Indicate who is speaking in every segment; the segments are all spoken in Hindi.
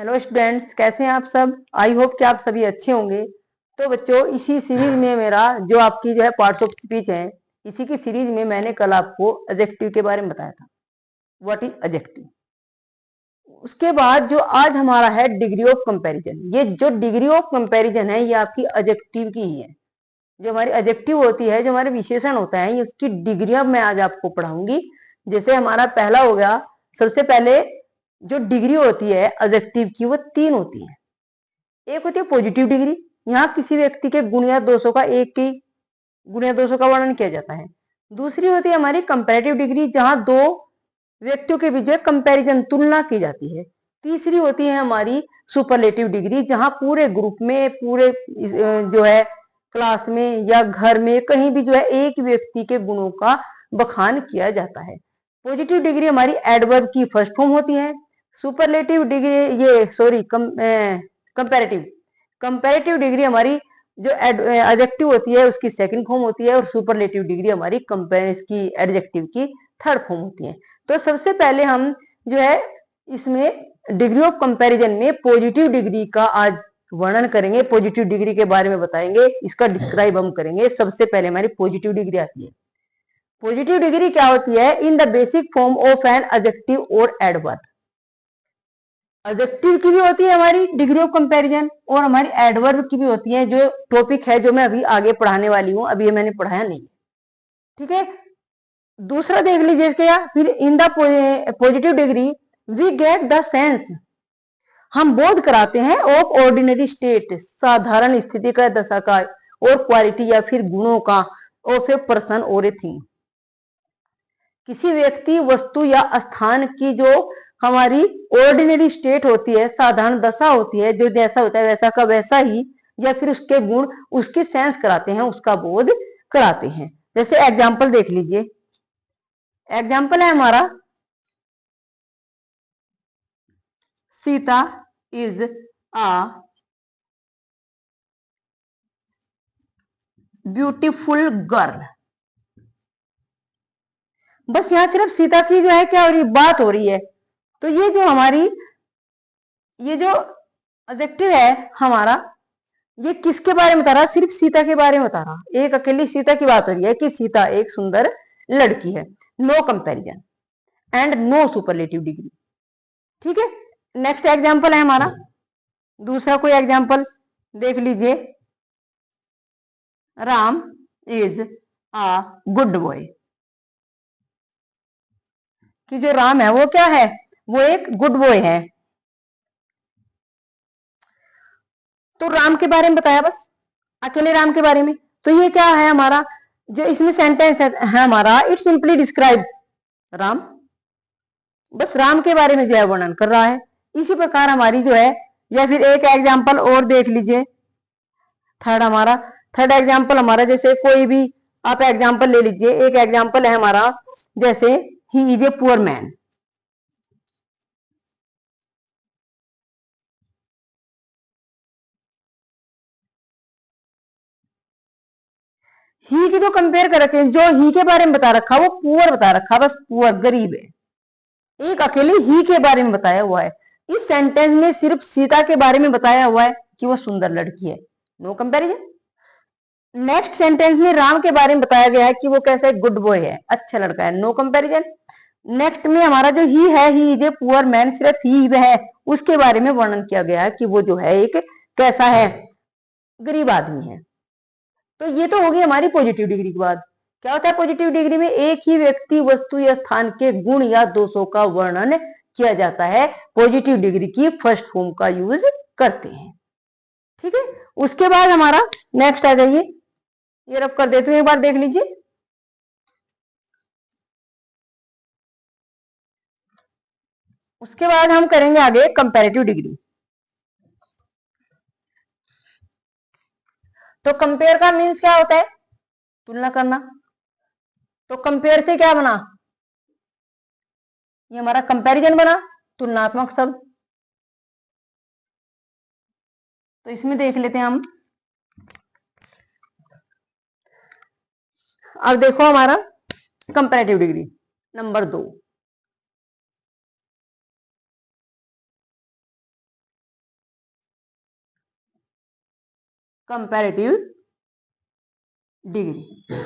Speaker 1: हेलो स्टूडेंट्स, कैसे हैं आप सब। आई होप कि आप सभी अच्छे होंगे। तो बच्चों, इसी सीरीज में मेरा जो आपकी जो है पार्ट्स ऑफ स्पीच है, इसी की सीरीज में मैंने कल आपको एडजेक्टिव के बारे में बताया था। What is adjective. उसके बाद जो आज हमारा है डिग्री ऑफ कंपैरिजन। ये जो डिग्री ऑफ कंपैरिजन है ये आपकी एडजेक्टिव की ही है। जो हमारी एडजेक्टिव होती है, जो हमारे विशेषण होता है, उसकी डिग्रियां मैं आज आपको पढ़ाऊंगी। जैसे हमारा पहला हो गया, सबसे पहले जो डिग्री होती है एडजेक्टिव की वो 3 होती है। एक होती है पॉजिटिव डिग्री, यहाँ किसी व्यक्ति के गुण या दोषों का एक ही गुण या दोषों का वर्णन किया जाता है। दूसरी होती है हमारी कंपैरेटिव डिग्री, जहां दो व्यक्तियों के बीच कंपैरिजन तुलना की जाती है। तीसरी होती है हमारी सुपरलेटिव डिग्री, जहां पूरे ग्रुप में, पूरे जो है क्लास में या घर में कहीं भी जो है एक व्यक्ति के गुणों का बखान किया जाता है। पॉजिटिव डिग्री हमारी एडवर्ब की फर्स्ट फॉर्म होती है। Superlative degree comparative comparative degree हमारी जो एडजेक्टिव होती है उसकी सेकंड फॉर्म होती है, और सुपरलेटिव डिग्री हमारी की एडजेक्टिव की थर्ड फॉर्म होती है। तो सबसे पहले हम जो है इसमें डिग्री ऑफ कंपैरिजन में पॉजिटिव डिग्री का आज वर्णन करेंगे, पॉजिटिव डिग्री के बारे में बताएंगे, इसका डिस्क्राइब हम करेंगे। सबसे पहले हमारी पॉजिटिव डिग्री आती है। पॉजिटिव डिग्री क्या होती है? In the basic form of an adjective और एडवर्ब। एडजेक्टिव की भी होती है हमारी डिग्री ऑफ कंपैरिजन, और हमारी एडवर्ब की भी होती है, जो टॉपिक है जो मैं अभी आगे पढ़ाने वाली हूं, अभी मैंने पढ़ाया नहीं है। ठीक है, दूसरा देख लीजिए क्या, फिर in the positive degree we get the sense, हम बोध कराते हैं ऑफ ऑर्डिनरी स्टेट, साधारण स्थिति का, दशा का, और क्वालिटी या फिर गुणों का, ऑफ ए पर्सन और ए थिंग, किसी व्यक्ति, वस्तु या स्थान की जो हमारी ऑर्डिनरी स्टेट होती है, साधारण दशा होती है, जो जैसा होता है वैसा का वैसा ही, या फिर उसके गुण, उसकी सेंस कराते हैं, उसका बोध कराते हैं। जैसे एग्जाम्पल देख लीजिए, एग्जाम्पल है हमारा Sita is a beautiful girl. बस यहां सिर्फ सीता की जो है क्या हो रही, बात हो रही है। तो ये जो हमारी ये जो एडजेक्टिव है हमारा, ये किसके बारे में बता रहा? सिर्फ सीता के बारे में बता रहा। एक अकेली सीता की बात हो रही है कि सीता एक सुंदर लड़की है। No comparison and no superlative degree. ठीक है, नेक्स्ट एग्जांपल है हमारा, दूसरा कोई एग्जांपल देख लीजिए, Ram is a good boy. कि जो राम है वो क्या है? वो एक गुड बॉय है। तो राम के बारे में बताया, बस अकेले राम के बारे में। तो ये क्या है हमारा, जो इसमें सेंटेंस है हमारा, इट सिंपली डिस्क्राइब राम, बस राम के बारे में जो है वर्णन कर रहा है। इसी प्रकार हमारी जो है, या फिर एक एग्जांपल और देख लीजिए, थर्ड एग्जांपल हमारा, जैसे कोई भी आप एग्जांपल ले लीजिए। एक एग्जांपल है हमारा, जैसे he is a poor man. He की जो कंपेयर कर रखे हैं, जो ही के बारे में बता रखा वो पुअर बता रखा, बस पुअर गरीब है। एक अकेले ही के बारे में बताया हुआ है। इस सेंटेंस में सिर्फ सीता के बारे में बताया हुआ है कि वो सुंदर लड़की है। No comparison. नेक्स्ट सेंटेंस में राम के बारे में बताया गया है कि वो कैसा है, गुड बॉय है, अच्छा लड़का है। No comparison. नेक्स्ट में हमारा जो ही है, ही इज ए पुअर मैन, सिर्फ ही है, उसके बारे में वर्णन किया गया है कि वो जो है एक कैसा है, गरीब आदमी है। तो ये तो होगी हमारी पॉजिटिव डिग्री की बात। क्या होता है पॉजिटिव डिग्री में? एक ही व्यक्ति, वस्तु या स्थान के गुण या दोषों का वर्णन किया जाता है। पॉजिटिव डिग्री की फर्स्ट फॉर्म का यूज करते हैं। ठीक है, उसके बाद हमारा नेक्स्ट आ जाइए, ये रब कर देते हैं, एक बार देख लीजिए। उसके बाद हम करेंगे आगे कंपैरेटिव डिग्री। तो कंपेयर का मीन्स क्या होता है? तुलना करना। तो कंपेयर से क्या बना? ये हमारा कंपैरिजन बना, तुलनात्मक शब्द। तो इसमें देख लेते हैं हम। अब देखो हमारा comparative degree number 2। Comparative degree.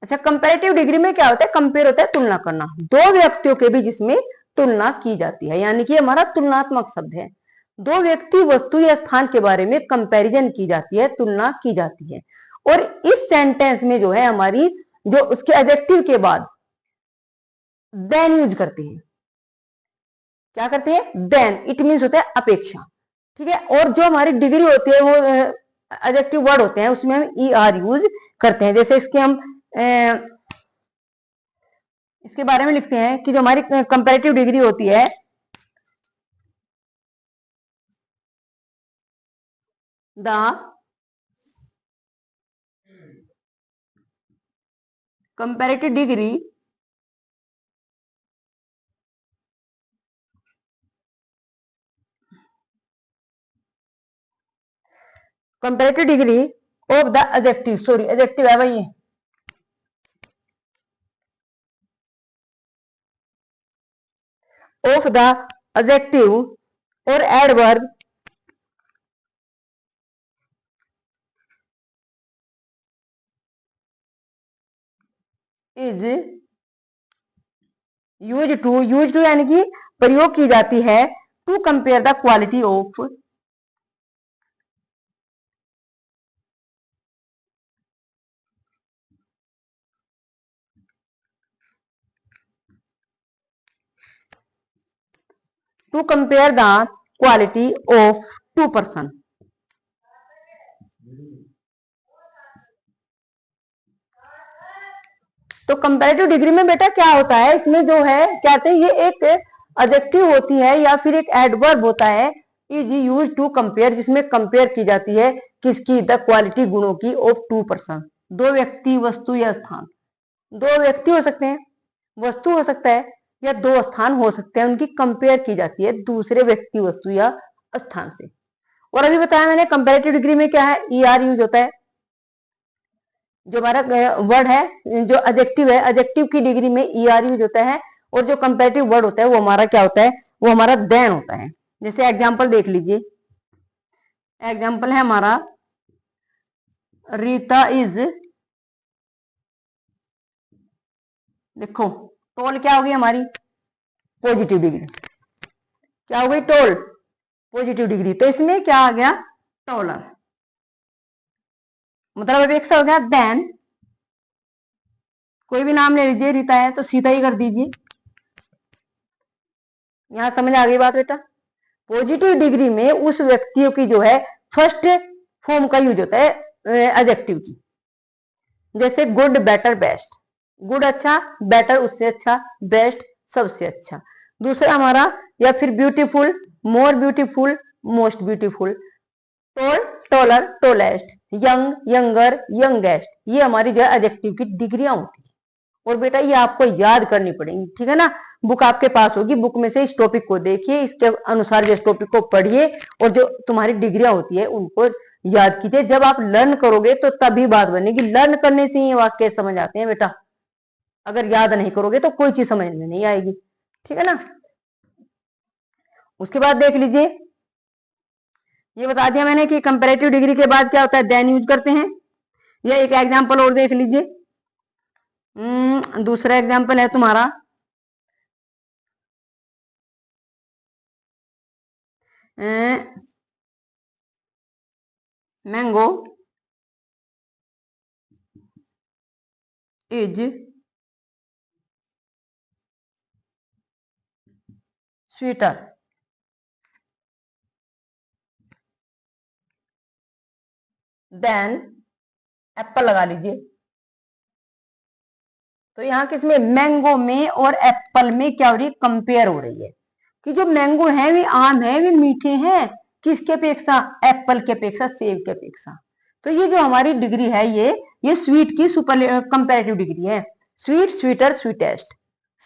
Speaker 1: अच्छा, कंपैरेटिव डिग्री में क्या होता है? कंपेयर होता है तुलना करना, दो व्यक्तियों के बीच जिसमें तुलना की जाती है, यानी कि हमारा तुलनात्मक शब्द है। दो व्यक्ति, वस्तु या स्थान के बारे में कंपैरिजन की जाती है, तुलना की जाती है। और इस सेंटेंस में जो है हमारी, जो उसके एडजेक्टिव के बाद देन यूज करते हैं। क्या करते हैं? देन। इट मीन्स होता है अपेक्षा, ठीक है। और जो हमारी डिग्री होती है वो एडजेक्टिव वर्ड होते हैं, उसमें हम ई आर यूज करते हैं। जैसे इसके हम इसके बारे में लिखते हैं कि जो हमारी कंपैरेटिव डिग्री होती है, the comparative degree comparative degree of the adjective, sorry adjective है भाई, ऑफ द एडजेक्टिव और एडवर्ब इज यूज टू यानी कि प्रयोग की जाती है, to compare the quality of to compare the quality of two person. तो कंपैरेटिव डिग्री में बेटा क्या होता है, इसमें जो है क्या कहते हैं, ये एक एडजेक्टिव होती है या फिर एक एडवर्ब होता है, इज यूज टू कंपेयर, जिसमें कंपेयर की जाती है किसकी? द क्वालिटी, गुणों की, ऑफ टू पर्सन, दो व्यक्ति, वस्तु या स्थान। दो व्यक्ति हो सकते हैं, वस्तु हो सकता है, या दो स्थान हो सकते हैं, उनकी कंपेयर की जाती है दूसरे व्यक्ति, वस्तु या स्थान से। और अभी बताया मैंने कंपैरेटिव डिग्री में क्या है? ई आर यूज होता है। जो हमारा वर्ड है, जो एडजेक्टिव है, एडजेक्टिव की डिग्री में ई आर यूज होता है। और जो कंपैरेटिव वर्ड होता है वो हमारा क्या होता है? वो हमारा देन होता है। जैसे एग्जांपल देख लीजिए, एग्जांपल है हमारा, रीता इज, देखो टोल क्या होगी हमारी? Positive degree. क्या हो गई? Toll, positive degree. तो इसमें क्या आ गया? टोलर, मतलब अपेक्षा हो गया। देन कोई भी नाम ले लीजिए, रीता है तो सीता ही कर दीजिए। यहां समझ आ गई बात बेटा? पॉजिटिव डिग्री में उस व्यक्तियों की जो है फर्स्ट फॉर्म का यूज होता है एडजेक्टिव की। जैसे गुड, बेटर, बेस्ट। गुड अच्छा, बेटर उससे अच्छा, बेस्ट सबसे अच्छा। दूसरा हमारा, या फिर beautiful, more beautiful, most beautiful. Tall, taller, tallest. Young, younger, youngest. ये हमारी जो है एडजेक्टिव की डिग्रियां होती है। और बेटा ये आपको याद करनी पड़ेगी, ठीक है ना। बुक आपके पास होगी, बुक में से इस टॉपिक को देखिए, इसके अनुसार इस टॉपिक को पढ़िए, और जो तुम्हारी डिग्रियां होती है उनको याद कीजिए। जब आप लर्न करोगे तो तभी बात बनेगी। लर्न करने से ही वाक्य समझ आते हैं बेटा, अगर याद नहीं करोगे तो कोई चीज समझ में नहीं आएगी, ठीक है ना। उसके बाद देख लीजिए, ये बता दिया मैंने कि कंपैरेटिव डिग्री के बाद क्या होता है? देन यूज करते हैं। या एक एग्जांपल और देख लीजिए, दूसरा एग्जांपल है तुम्हारा, mango is sweeter than Apple लगा लीजिए। तो यहाँ किसमें? मैंगो में और एप्पल में क्या हो रही है? कंपेयर हो रही है कि जो मैंगो है वे आम है, वे मीठे हैं, किसके अपेक्षा? एप्पल के अपेक्षा, सेब के अपेक्षा। तो ये जो हमारी डिग्री है, ये स्वीट की सुपर कंपैरेटिव डिग्री है। Sweet, sweeter, sweetest.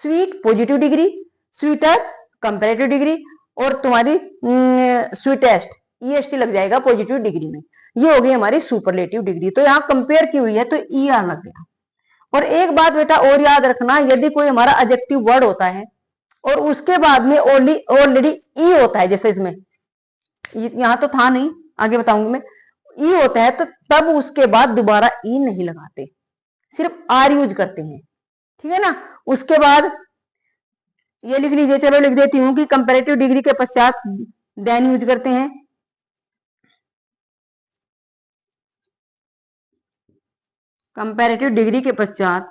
Speaker 1: Sweet positive degree, sweeter comparative degree, और तुम्हारी स्वीटेस्ट ईएसटी लग जाएगा पॉजिटिव डिग्री में। ये हो गई हमारी सुपरलेटिव डिग्री। तो यहाँ कंपेयर की हुई है तो ई आर लग गया। और एक बात बेटा और याद रखना, यदि कोई हमारा एडजेक्टिव वर्ड होता है और उसके बाद में ऑलरेडी ई होता है, जैसे इसमें, यहां तो था नहीं, आगे बताऊंगी मैं, ई होता है तो तब उसके बाद दोबारा ई नहीं लगाते, सिर्फ आर यूज करते हैं, ठीक है ना। उसके बाद ये लिख लीजिए, चलो लिख देती हूं कि कंपैरेटिव डिग्री के पश्चात देन यूज करते हैं। कंपैरेटिव डिग्री के पश्चात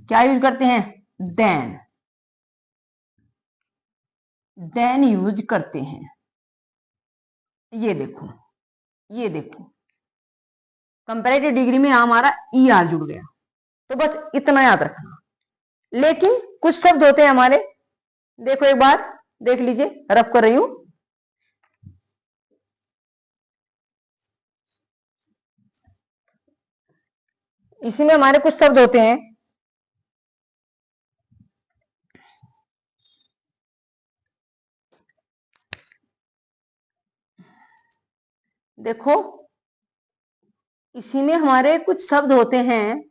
Speaker 1: क्या यूज करते हैं, देन, देन यूज करते हैं। ये देखो, ये देखो, कंपैरेटिव डिग्री में हमारा ई आर जुड़ गया, तो बस इतना याद रखना। लेकिन कुछ शब्द होते हैं हमारे, देखो एक बार देख लीजिए, रफ कर रही हूं। इसी में हमारे कुछ शब्द होते हैं, देखो इसी में हमारे कुछ शब्द होते हैं,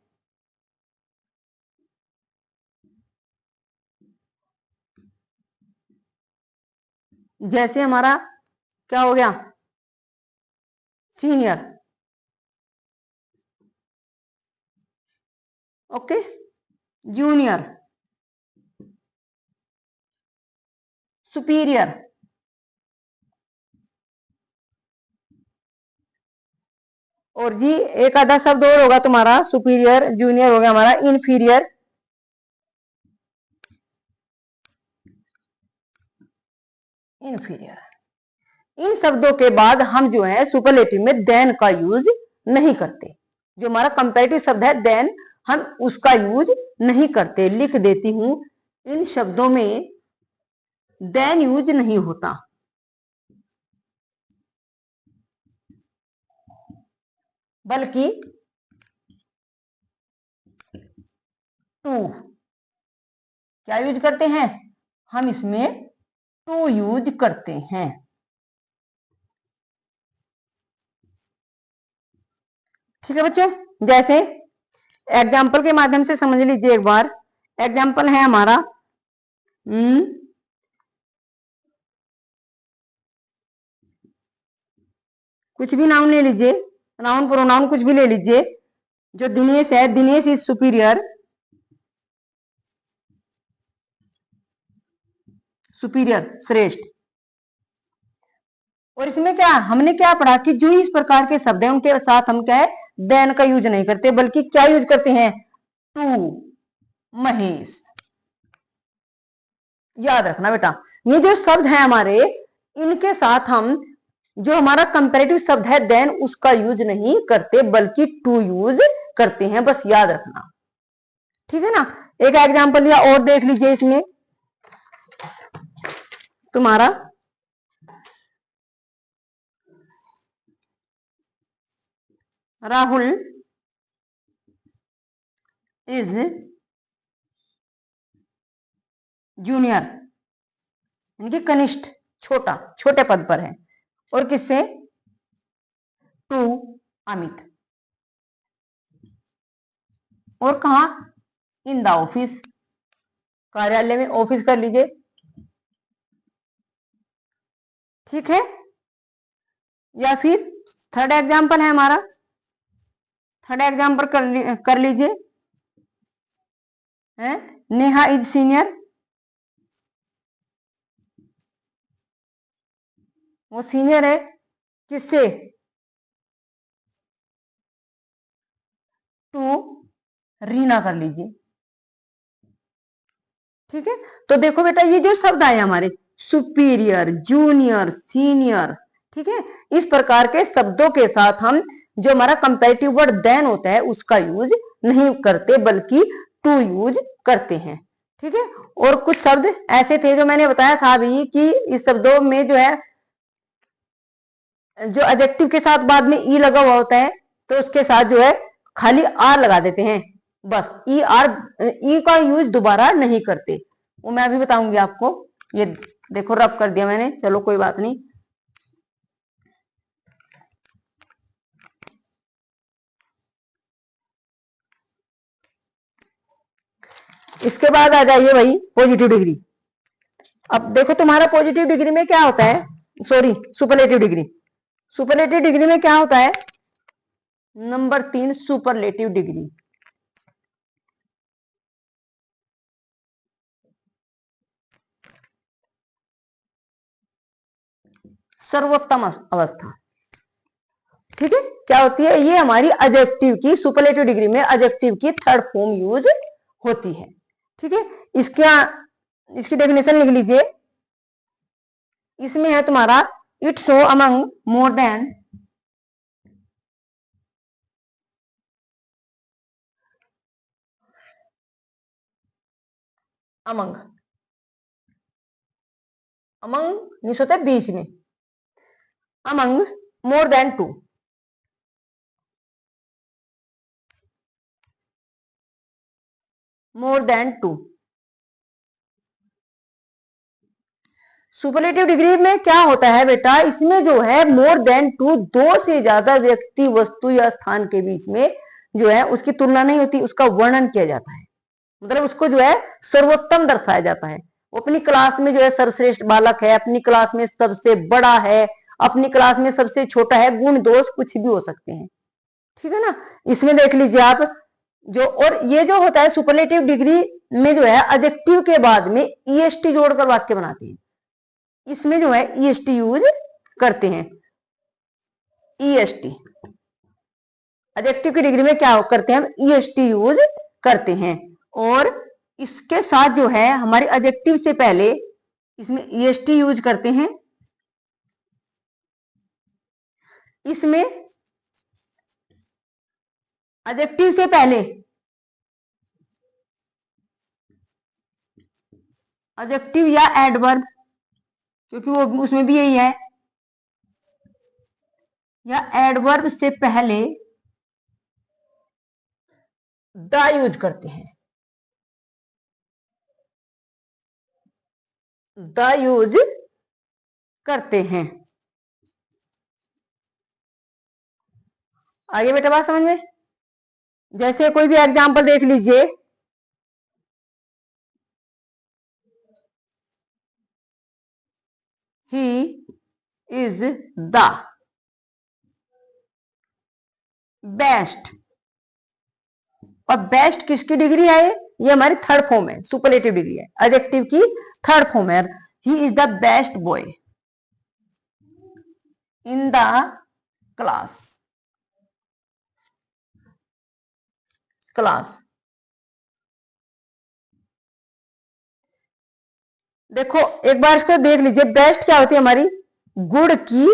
Speaker 1: जैसे हमारा क्या हो गया, सीनियर, ओके, जूनियर, सुपीरियर, और जी एक आधा शब्द और होगा तुम्हारा, सुपीरियर, जूनियर हो गया हमारा इनफीरियर, इनफीरियर। इन शब्दों के बाद हम जो है सुपरलेटिव में देन का यूज नहीं करते। जो हमारा कंपैरेटिव शब्द है देन, हम उसका यूज नहीं करते। लिख देती हूं, इन शब्दों में देन यूज नहीं होता, बल्कि टू, क्या यूज करते हैं, हम इसमें टू यूज करते हैं। ठीक है बच्चों, जैसे एग्जाम्पल के माध्यम से समझ लीजिए एक बार। एग्जाम्पल है हमारा कुछ भी नाउन ले लीजिए, नाउन प्रोनाउन कुछ भी ले लीजिए। जो दिनेश है, दिनेश इज सुपीरियर, सुपीरियर श्रेष्ठ। और इसमें क्या हमने क्या पढ़ा कि जो इस प्रकार के शब्द हैं उनके साथ हम क्या है, देन का यूज नहीं करते, बल्कि क्या यूज करते हैं, टू, महेश। याद रखना बेटा, ये जो शब्द है हमारे, इनके साथ हम जो हमारा कंपैरेटिव शब्द है देन, उसका यूज नहीं करते, बल्कि टू यूज करते हैं, बस याद रखना। ठीक है ना। एक एग्जांपल या और देख लीजिए इसमें, तुम्हारा राहुल इज जूनियर, इनकी कनिष्ठ, छोटा, छोटे पद पर है, और किससे, टू अमित। और कहा, इन द ऑफिस, कार्यालय में, ऑफिस कर लीजिए। ठीक है। या फिर थर्ड एग्जांपल है हमारा, थर्ड एग्जांपल कर लीजिए, है नेहा इज सीनियर, वो सीनियर है किससे, टू रीना कर लीजिए। ठीक है। तो देखो बेटा, ये जो शब्द आए हमारे, सुपीरियर, जूनियर, सीनियर, ठीक है, इस प्रकार के शब्दों के साथ हम जो हमारा कंपैरेटिव वर्ड देन होता है उसका यूज नहीं करते, बल्कि टू यूज करते हैं। ठीक है। और कुछ शब्द ऐसे थे जो मैंने बताया था अभी कि इस शब्दों में जो है, जो एडजेक्टिव के साथ बाद में ई लगा हुआ होता है, तो उसके साथ जो है खाली आर लगा देते हैं, बस ई आर, ई का यूज दोबारा नहीं करते। वो मैं अभी बताऊंगी आपको। ये देखो रब कर दिया मैंने, चलो कोई बात नहीं। इसके बाद आ जाइए भाई पॉजिटिव डिग्री। अब देखो तुम्हारा पॉजिटिव डिग्री में क्या होता है, sorry superlative degree, superlative degree में क्या होता है, नंबर 3 सुपरलेटिव डिग्री। सर्वोत्तम अवस्था, ठीक है, क्या होती है, ये हमारी एडजेक्टिव की, सुपरलेटिव डिग्री में एडजेक्टिव की थर्ड फॉर्म यूज होती है, ठीक है। इसकी डेफिनेशन लिख लीजिए, इसमें है तुम्हारा it show among more than among, among means होता है बीच में, among more than 2, more than 2। Superlative degree में क्या होता है बेटा, इसमें जो है मोर देन 2, 2 से ज्यादा व्यक्ति, वस्तु या स्थान के बीच में जो है उसकी तुलना नहीं होती, उसका वर्णन किया जाता है, मतलब उसको जो है सर्वोत्तम दर्शाया जाता है। वो अपनी क्लास में जो है सर्वश्रेष्ठ बालक है, अपनी क्लास में सबसे बड़ा है, अपनी क्लास में सबसे छोटा है, गुण दोष कुछ भी हो सकते हैं, ठीक है ना। इसमें देख लीजिए आप जो, और ये जो होता है सुपरलेटिव डिग्री में जो है एडजेक्टिव के बाद में ईएसटी जोड़कर वाक्य बनाते हैं, इसमें जो है ईएसटी यूज करते हैं, ईएसटी एडजेक्टिव की डिग्री में क्या करते हैं, हम ईएसटी यूज करते हैं। और इसके साथ जो है हमारे एडजेक्टिव से पहले इसमें ईएसटी यूज करते हैं, इसमें एडजेक्टिव से पहले एडजेक्टिव या एडवर्ब, क्योंकि वो उसमें भी यही है, या एडवर्ब से पहले द यूज करते हैं, द यूज करते हैं। आगे बेटा बात समझ में, जैसे कोई भी एग्जांपल देख लीजिए, ही इज द बेस्ट, और बेस्ट किसकी डिग्री है, ये हमारी थर्ड फॉर्म है, सुपरलेटिव डिग्री है, एडजेक्टिव की थर्ड फॉर्म है। He is the best boy in the class, class. देखो एक बार इसको देख लीजिए, बेस्ट क्या होती है हमारी, गुड की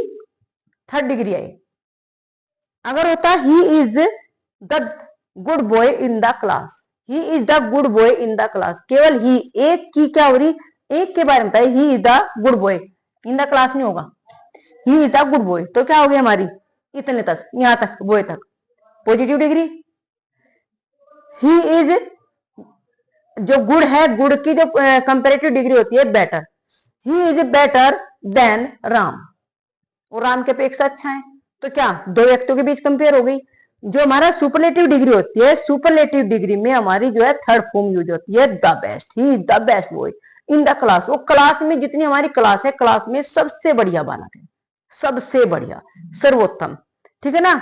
Speaker 1: थर्ड डिग्री है। अगर होता he is the good boy in the class, he is the good boy in the class, केवल ही, एक की क्या हो रही, एक के बारे में बताइए, he is the good boy in the class नहीं होगा, he is the good boy, तो क्या हो गया हमारी, इतने तक, यहां तक, बॉय तक, पॉजिटिव डिग्री। ही इज, जो गुड है, गुड की जो कंपेरेटिव डिग्री होती है better, he is better than Ram, वो राम के अपेक्षा अच्छा है, तो क्या दो व्यक्तियों के बीच कंपेयर हो गई। जो हमारा सुपरलेटिव डिग्री होती है, सुपरलेटिव डिग्री में हमारी जो है थर्ड फॉर्म यूज होती है, the best, he is the best boy in the class, वो क्लास में जितनी हमारी क्लास है, क्लास में सबसे बढ़िया बालक है, सबसे बढ़िया, सर्वोत्तम, ठीक है ना।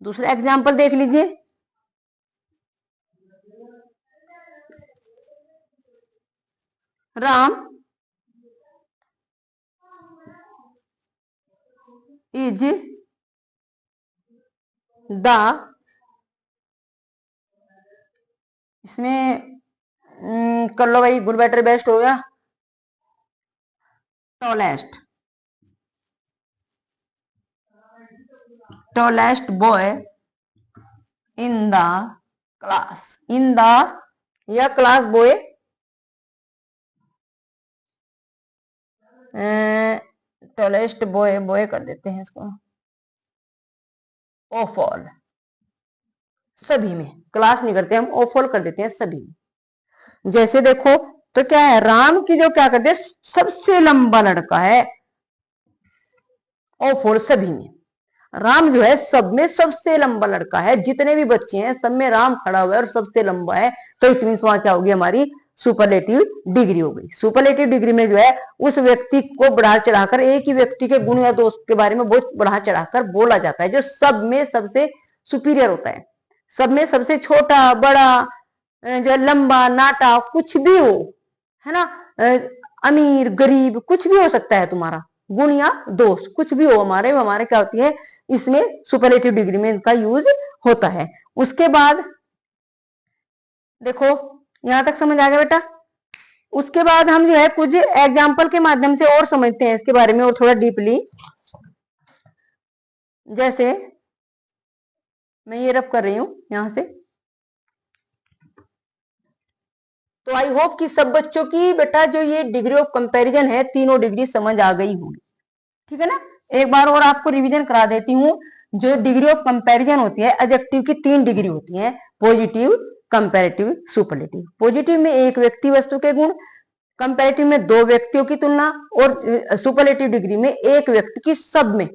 Speaker 1: दूसरा एग्जाम्पल देख लीजिए, राम इज द, इसमें कर लो भाई, गुड बेटर बेस्ट हो गया, tallest, tallest boy in the class, in the या class boy, tallest boy, boy कर देते हैं इसको, ऑफ ऑल, सभी में, क्लास नहीं करते हम, ऑफ ऑल कर देते हैं सभी में। जैसे देखो तो क्या है, राम की जो क्या करते हैं, सबसे लंबा लड़का है, ऑफ ऑल सभी में, राम जो है सब में सबसे लंबा लड़का है, जितने भी बच्चे हैं सब में राम खड़ा हुआ है और सबसे लंबा है, तो इट मीन्स वहां क्या होगी हमारी सुपरलेटिव डिग्री हो गई। सुपरलेटिव डिग्री में जो है उस व्यक्ति को बढ़ा चढ़ाकर, एक ही व्यक्ति के गुण या दोष के बारे में बहुत बढ़ा चढ़ाकर बोला जाता है, जो सब में सबसे सुपीरियर होता है, सब में सबसे छोटा बड़ा, जो लंबा नाटा कुछ भी हो, है ना, अमीर गरीब कुछ भी हो सकता है, तुम्हारा गुण या दोष कुछ भी हो, हमारे क्या होती है, इसमें सुपरलेटिव डिग्री में इसका यूज होता है। उसके बाद देखो यहां तक समझ आ गया बेटा। उसके बाद हम जो है कुछ एग्जाम्पल के माध्यम से और समझते हैं इसके बारे में और थोड़ा डीपली। जैसे मैं ये रब कर रही हूं यहां से, तो आई होप कि सब बच्चों की बेटा जो ये डिग्री ऑफ कंपैरिजन है, तीनों डिग्री समझ आ गई होगी, ठीक है ना। एक बार और आपको रिवीजन करा देती हूँ। जो डिग्री ऑफ कंपैरिजन होती है, एडजेक्टिव की 3 डिग्री होती है, पॉजिटिव, कंपैरेटिव, सुपरलेटिव। पॉजिटिव में एक व्यक्ति वस्तु के गुण, कंपैरेटिव में 2 व्यक्तियों की तुलना, और सुपरलेटिव डिग्री में एक व्यक्ति की सब में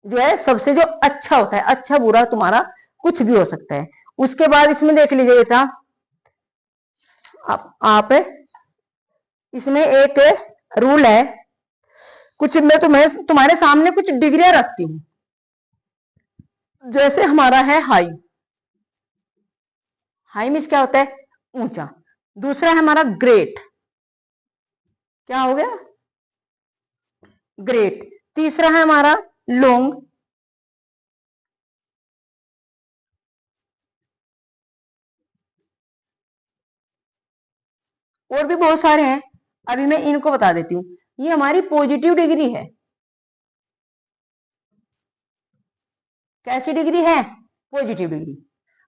Speaker 1: जो है सबसे जो अच्छा होता है, अच्छा बुरा तुम्हारा कुछ भी हो सकता है। उसके बाद इसमें देख लीजिए बेटा, आप इसमें एक रूल है, कुछ मैं तुम्हारे सामने कुछ डिग्रियां रखती हूं। जैसे हमारा है हाई, हाई मीन्स क्या होता है, ऊंचा। दूसरा है हमारा ग्रेट, क्या हो गया, ग्रेट। तीसरा है हमारा लॉन्ग, और भी बहुत सारे हैं, अभी मैं इनको बता देती हूं। ये हमारी पॉजिटिव डिग्री है। कैसी डिग्री है, पॉजिटिव डिग्री।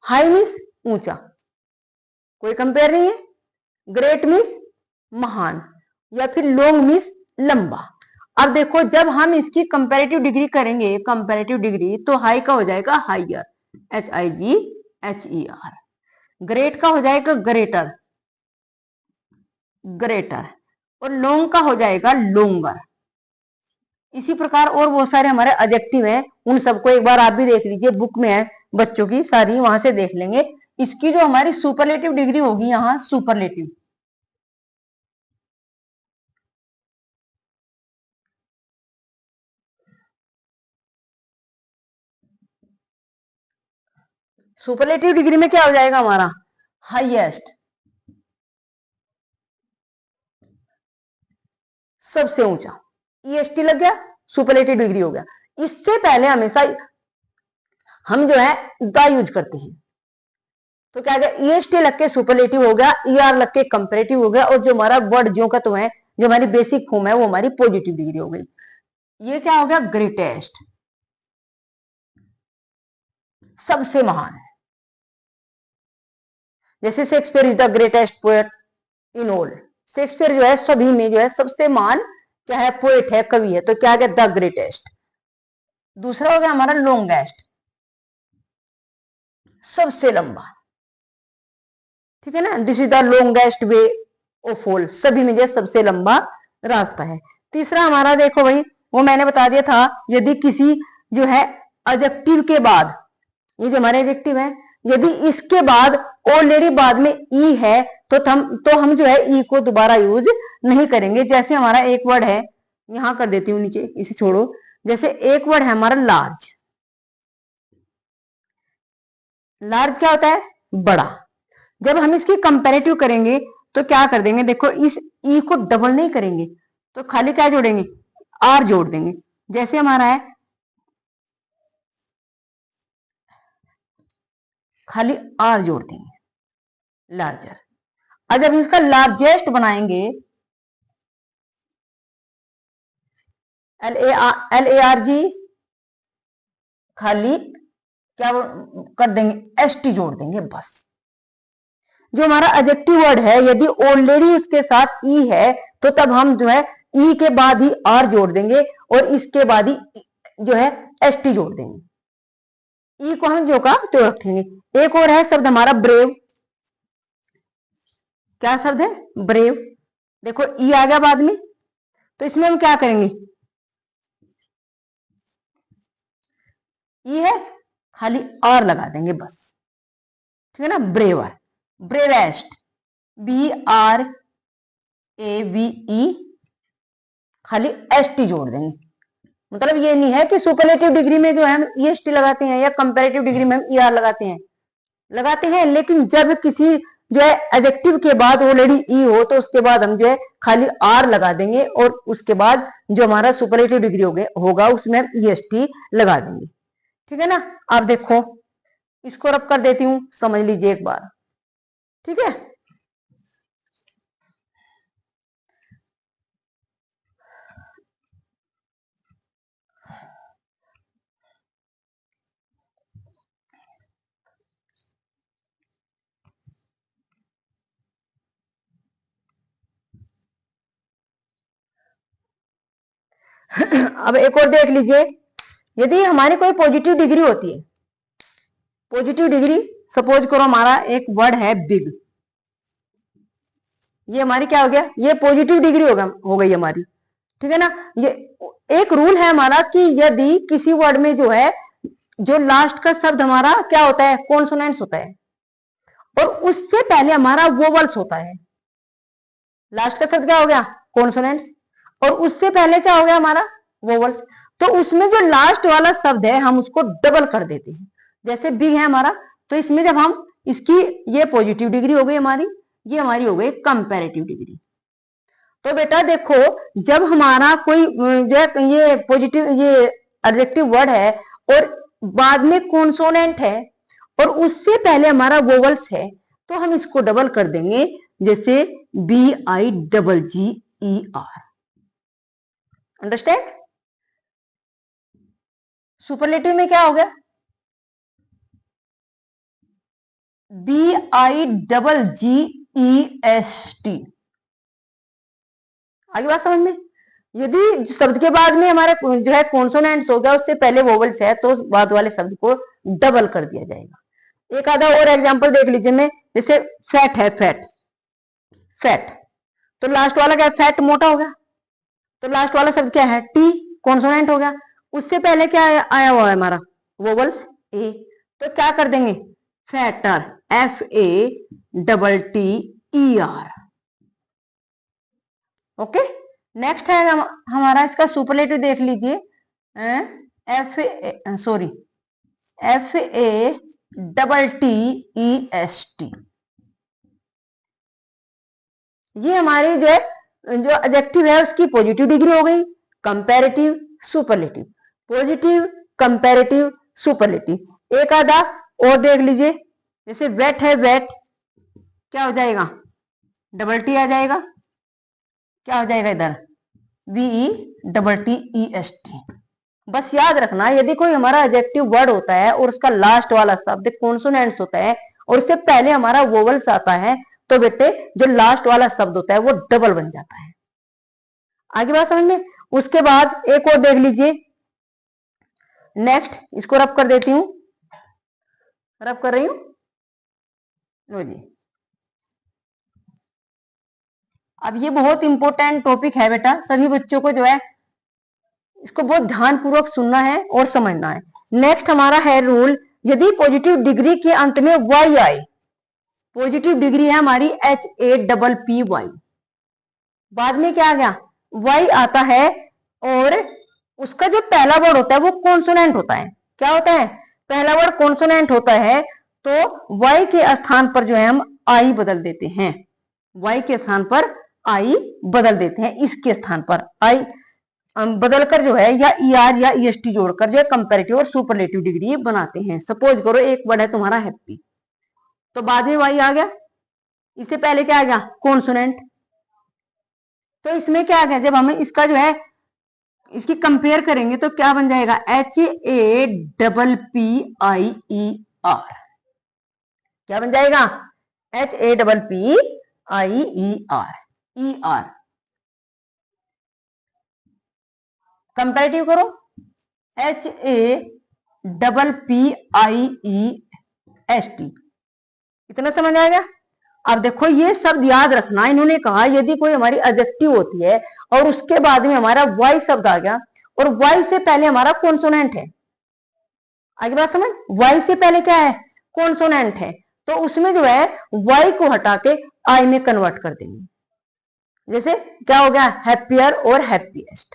Speaker 1: हाई मीन्स ऊंचा, कोई कंपेयर नहीं है। ग्रेट मीन्स महान, या फिर लॉन्ग मीन्स लंबा। अब देखो जब हम इसकी कंपैरेटिव डिग्री करेंगे, कंपैरेटिव डिग्री, तो हाई का हो जाएगा हाइयर, HIGHER। ग्रेट का हो जाएगा ग्रेटर, ग्रेटर। और लॉन्ग का हो जाएगा लोंगर। इसी प्रकार और बहुत सारे हमारे एडजेक्टिव हैं, उन सबको एक बार आप भी देख लीजिए, बुक में है बच्चों की सारी, वहां से देख लेंगे। इसकी जो हमारी सुपरलेटिव डिग्री होगी, यहाँ सुपरलेटिव, सुपरलेटिव डिग्री में क्या हो जाएगा हमारा, हाईएस्ट, सबसे ऊंचा। EST लग गया, सुपरलेटिव डिग्री हो गया। इससे पहले हमेशा हम जो है द यूज करते हैं, तो क्या गया, EST लग के सुपरलेटिव हो गया, ER लग के कंपैरेटिव हो गया, और जो हमारा वर्ड जो का तो है, जो हमारी बेसिक फॉर्म है, वो हमारी पॉजिटिव डिग्री हो गई। ये क्या हो गया, ग्रेटेस्ट, सबसे महान है। जैसे Shakespeare is the greatest poet in all, Shakespeare जो है सभी में जो है सबसे महान क्या है, पोएट है, कवि है, तो क्या गया, द ग्रेटेस्ट। दूसरा हो गया हमारा लॉन्गेस्ट, सबसे लंबा, ठीक है ना। This is the longest way of all, सभी में जो सबसे लंबा रास्ता है। तीसरा हमारा देखो भाई, वो मैंने बता दिया था, यदि किसी जो है एडजेक्टिव के बाद, ये जो हमारे एडजेक्टिव है, यदि इसके बाद ऑलरेडी बाद में ई है, तो हम जो है ई को दोबारा यूज नहीं करेंगे। जैसे हमारा एक वर्ड है, यहां कर देती हूँ नीचे, इसे छोड़ो। जैसे एक वर्ड है हमारा लार्ज, लार्ज क्या होता है, बड़ा। जब हम इसकी कंपैरेटिव करेंगे तो क्या कर देंगे, देखो इस ई को डबल नहीं करेंगे, तो खाली क्या जोड़ेंगे, आर जोड़ देंगे। जैसे हमारा है खाली आर जोड़ देंगे, लार्जर। और जब इसका लार्जेस्ट बनाएंगे, LARG, खाली क्या कर देंगे, ST जोड़ देंगे, बस। जो हमारा एडजेक्टिव वर्ड है, यदि ऑलरेडी उसके साथ ई है, तो तब हम जो है ई के बाद ही आर जोड़ देंगे, और इसके बाद ही जो है ST जोड़ देंगे। ई को हम जो का तो रखेंगे। एक और है शब्द हमारा ब्रेव, क्या शब्द है, ब्रेव। देखो ई आ गया बाद में, तो इसमें हम क्या करेंगे, ई है खाली आर लगा देंगे, बस, ठीक है ना। ब्रेवर, ब्रेवेस्ट, BRAVE, खाली ST जोड़ देंगे। मतलब ये नहीं है कि सुपरलेटिव डिग्री में जो है हम EST लगाते हैं या कंपैरेटिव डिग्री में हम ER लगाते हैं, लेकिन जब किसी जो है एडजेक्टिव के बाद ऑलरेडी ई हो तो उसके बाद हम जो है खाली आर लगा देंगे और उसके बाद जो हमारा सुपरलेटिव डिग्री होगा उसमें हम EST लगा देंगे। ठीक है ना। आप देखो इसको रब कर देती हूं, समझ लीजिए एक बार। ठीक है, अब एक और देख लीजिए, यदि हमारी कोई पॉजिटिव डिग्री होती है, पॉजिटिव डिग्री सपोज करो हमारा एक वर्ड है बिग, ये हमारी क्या हो गया, ये पॉजिटिव डिग्री हो गई हमारी। ठीक है ना। ये एक रूल है हमारा कि यदि किसी वर्ड में जो है जो लास्ट का शब्द हमारा क्या होता है, कॉन्सोनेंट्स होता है और उससे पहले हमारा वोवल्स होता है। लास्ट का शब्द क्या हो गया, कॉन्सोनेंट्स, और उससे पहले क्या हो गया हमारा वोवल्स। तो उसमें जो लास्ट वाला शब्द है हम उसको डबल कर देते हैं। जैसे बिग है हमारा, तो इसमें जब हम इसकी ये पॉजिटिव डिग्री हो गई हमारी, ये हमारी हो गई कंपैरेटिव डिग्री। तो बेटा देखो, जब हमारा कोई जो है ये पॉजिटिव ये एडजेक्टिव वर्ड है और बाद में कॉन्सोनेंट है और उससे पहले हमारा वोवल्स है, तो हम इसको डबल कर देंगे। जैसे BIGGER, अंडरस्टैंड। सुपरलेटिव में क्या हो गया, BIGGEST। आगे बात समझ में। यदि शब्द के बाद में हमारे जो है कॉन्सोनेंट्स हो गया, उससे पहले वोवल्स है, तो बाद वाले शब्द को डबल कर दिया जाएगा। एक आधा और एग्जांपल देख लीजिए मैं, जैसे फैट है, फैट, तो लास्ट वाला क्या है, फैट मोटा हो गया, तो लास्ट वाला शब्द क्या है, टी, कॉन्सोनेंट हो गया। उससे पहले क्या आया हुआ है हमारा, वोवल्स ए, तो क्या कर देंगे, फैटर, FATTER। ओके। नेक्स्ट है हमारा इसका सुपरलेटिव देख लीजिए, FATTEST। ये हमारी जो है जो एडजेक्टिव है उसकी पॉजिटिव डिग्री हो गई, comparative, superlative, positive, comparative, superlative. एक आधा और देख लीजिए, जैसे वेट है, वेट क्या हो जाएगा, डबल टी आ जाएगा, क्या हो जाएगा इधर, VETTEST। बस याद रखना, यदि कोई हमारा एडजेक्टिव वर्ड होता है और उसका लास्ट वाला शब्द कॉन्सोनेंट्स होता है और उससे पहले हमारा वोवल्स आता है, तो बेटे जो लास्ट वाला शब्द होता है वो डबल बन जाता है। आगे बात समझ में। उसके बाद एक और देख लीजिए, नेक्स्ट इसको रब कर देती हूं, रब कर रही हूं, लो जी। अब ये बहुत इंपॉर्टेंट टॉपिक है बेटा, सभी बच्चों को जो है इसको बहुत ध्यानपूर्वक सुनना है और समझना है। नेक्स्ट हमारा है रूल, यदि पॉजिटिव डिग्री के अंत में वाई आए, पॉजिटिव डिग्री है हमारी HAPPY, बाद में क्या आ गया, वाई आता है और उसका जो पहला वर्ड होता है वो कॉन्सोनेंट होता है। क्या होता है, पहला वर्ड कॉन्सोनेंट होता है, तो वाई के स्थान पर जो है हम आई बदल देते हैं, वाई के स्थान पर आई बदल देते हैं, इसके स्थान पर आई बदलकर जो है या ER या EST जोड़कर जो है कंपैरेटिव और सुपरलेटिव डिग्री बनाते हैं। सपोज करो एक वर्ड है तुम्हारा हैप्पी, तो बाद में वाई आ गया, इससे पहले क्या आ गया, कॉन्सोनेंट, तो इसमें क्या आ गया, जब हम इसका जो है इसकी कंपेयर करेंगे तो क्या बन जाएगा, HAPPIER, क्या बन जाएगा, HAPPIER। कंपैरेटिव करो, HAPPIEST। इतना समझ आएगा। अब देखो ये शब्द याद रखना, इन्होंने कहा यदि कोई हमारी एडजेक्टिव होती है और उसके बाद में हमारा वाई शब्द आ गया और वाई से पहले हमारा कॉन्सोनेंट है, आगे बात समझ, वाई से पहले क्या है, कॉन्सोनेंट है, तो उसमें जो है वाई को हटा के आई में कन्वर्ट कर देंगे। जैसे क्या हो गया, हैप्पियर और हैप्पीएस्ट,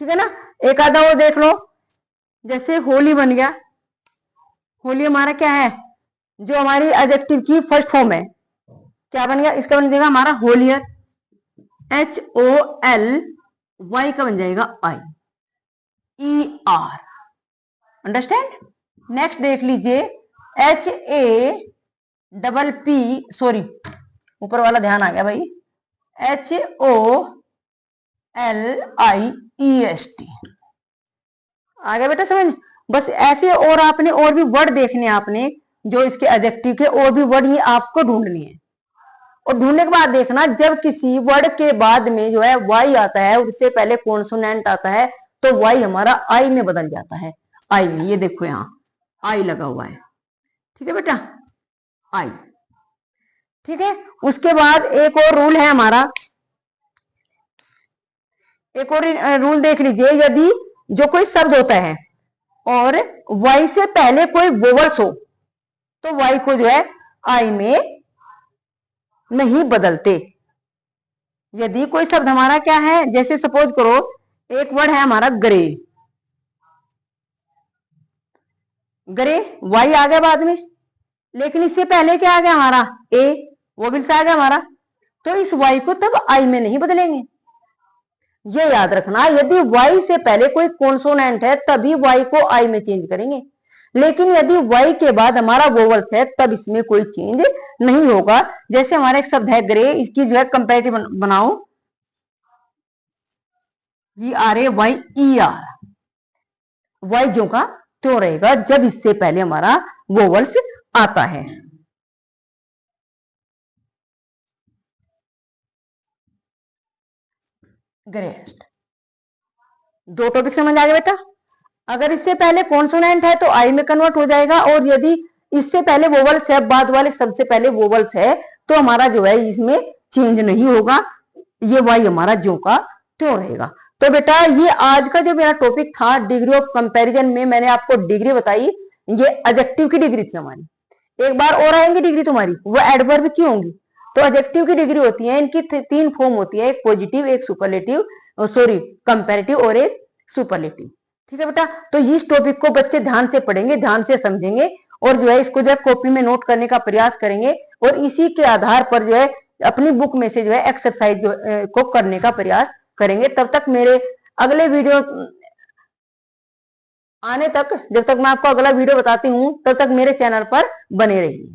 Speaker 1: ठीक है ना। एक आधा वो देख लो, जैसे होली बन गया। होली हमारा क्या है, जो हमारी एडजेक्टिव की फर्स्ट फॉर्म है, क्या बन गया, इसका बन जाएगा हमारा होलियर, HOLY का बन जाएगा IER, अंडरस्टैंड। नेक्स्ट देख लीजिए, HAPP, सॉरी ऊपर वाला ध्यान आ गया भाई, HOLIEST आ गया बेटा समझ। बस ऐसे और आपने और भी वर्ड देखने, आपने जो इसके एडजेक्टिव के और भी वर्ड ये आपको ढूंढनी है। और ढूंढने के बाद देखना, जब किसी वर्ड के बाद में जो है वाई आता है, उससे पहले कॉन्सोनेंट आता है, तो वाई हमारा आई में बदल जाता है। आई में, ये देखो यहाँ आई लगा हुआ है, ठीक है बेटा, आई, ठीक है। उसके बाद एक और रूल है हमारा, एक और रूल देख लीजिए, यदि जो कोई शब्द होता है और वाई से पहले कोई वोवल्स हो, तो वाई को जो है आई में नहीं बदलते। यदि कोई शब्द हमारा क्या है, जैसे सपोज करो एक वर्ड है हमारा ग्रे, ग्रे वाई आ गया बाद में, लेकिन इससे पहले क्या आ गया हमारा ए, वोवेल से आ गया हमारा, तो इस वाई को तब आई में नहीं बदलेंगे। ये याद रखना, यदि वाई से पहले कोई कॉन्सोनेंट है तभी वाई को आई में चेंज करेंगे, लेकिन यदि वाई के बाद हमारा वोवल्स है तब इसमें कोई चेंज नहीं होगा। जैसे हमारा एक शब्द है ग्रे, इसकी जो है कंपैरेटिव बनाओ, GRAYER, वाई जो का तो रहेगा जब इससे पहले हमारा वोवल्स आता है। ग्रेस्ट, दो टॉपिक समझ आ गया बेटा। अगर इससे पहले कॉन्सोनेंट है तो आई में कन्वर्ट हो जाएगा, और यदि इससे पहले वोवल्स है, बाद वाले सबसे पहले वोवल्स है, तो हमारा जो है इसमें चेंज नहीं होगा, ये वाई हमारा जो का त्यों रहेगा। तो बेटा ये आज का जो मेरा टॉपिक था डिग्री ऑफ कंपैरिजन में, मैंने आपको डिग्री बताई, ये एडजेक्टिव की डिग्री थी हमारी। एक बार और आएंगी डिग्री तुम्हारी, वो एडवर्ब की होंगी। तो एडजेक्टिव की डिग्री होती है, इनकी तीन फॉर्म होती है, एक पॉजिटिव, एक सुपरलेटिव, सॉरी कंपैरेटिव, और एक सुपरलेटिव, ठीक है बेटा। तो इस टॉपिक को बच्चे ध्यान से पढ़ेंगे, ध्यान से समझेंगे, और जो है इसको जो है कॉपी में नोट करने का प्रयास करेंगे, और इसी के आधार पर जो है अपनी बुक में से जो है एक्सरसाइज को करने का प्रयास करेंगे। तब तक मेरे अगले वीडियो आने तक, जब तक मैं आपको अगला वीडियो बताती हूँ, तब तक मेरे चैनल पर बने रहिए।